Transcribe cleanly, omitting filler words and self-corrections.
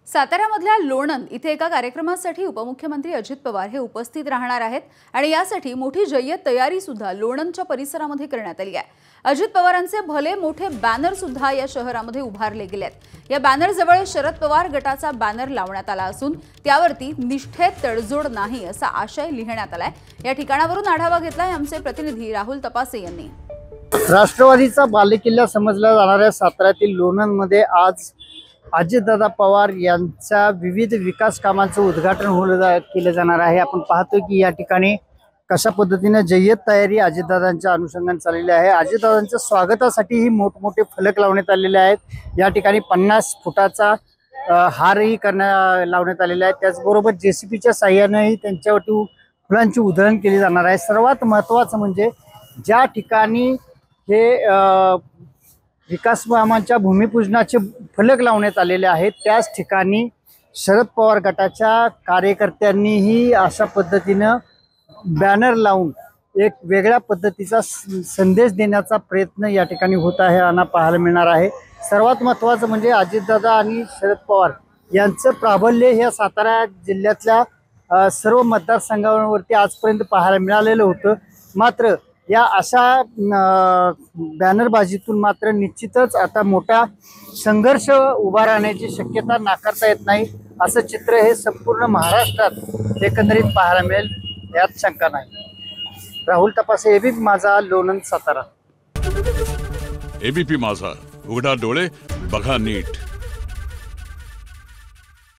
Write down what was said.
साताऱ्यामधल्या लोणंद इथे एका कार्यक्रमासाठी उपमुख्यमंत्री अजित पवार हे उपस्थित राहणार आहेत आणि यासाठी मोठी जय्यत तयारी सुद्धा लोणंदच्या परिसरामध्ये करण्यात आली आहे। अजित पवारांचे भले मोठे बॅनर सुद्धा या शहरामध्ये उभारले गेले आहेत। या बॅनर जवळ शरद पवार गटाचा बॅनर लावण्यात आला असून त्यावरती निष्ठेत तडजोड नाही असा आशय लिहिण्यात आलाय। या ठिकाणावरून आढावा घेतलाय आमचे प्रतिनिधी राहुल तपासे यांनी। राष्ट्रवादीचा बालेकिल्ला समजला जाणाऱ्या साताऱ्यातील लोणंदमध्ये आज अजितदादा पवार यांच्या विविध विकास कामांचं उद्घाटन केलं जाणार आहे। आपण पाहतोय की या ठिकाणी कशा पद्धतीने जय्यत तयारी अजितदादांच्या अनुषंगाने चाललेली आहे। अजितदादांच्या स्वागतासाठी ही मोठमोठे फलक लावण्यात आलेले आहेत। या ठिकाणी 50 फुटाचा हारही लावण्यात आलेला आहे। त्याचबरोबर जेसीबीच्या साहाय्यानेही त्यांच्यावरती फुलांची उधळण केली जाणार आहे। सर्वात महत्त्वाचं म्हणजे ज्या ठिकाणी हे विकास कामांच्या भूमिपूजनाचे फलक लावण्यात आलेले आहेत त्याच ठिकाणी शरद पवार गटाच्या कार्यकर्त्यांनीही अशा पद्धतीनं बॅनर लावून एक वेगळ्या पद्धतीचा संदेश देण्याचा प्रयत्न या ठिकाणी होत आहे आणि पाहायला मिळणार आहे। सर्वात महत्त्वाचं म्हणजे अजितदादा आणि शरद पवार यांचं प्राबल्य ह्या सातारा जिल्ह्यातल्या सर्व मतदारसंघांवरती आजपर्यंत पाहायला मिळालेलं होतं। मात्र या अशा बॅनरबाजीतून मात्र निश्चितच आता मोठा संघर्ष उभा राहण्याची शक्यता नाकारता येत नाही असं चित्र हे संपूर्ण महाराष्ट्रात एकंदरीत पाहायला मिळेल यात शंका नाही। राहुल तपासे, एबीपी माझा, लोणंद, सातारा। एबीपी माझा, उघडा डोळे बघा नीट।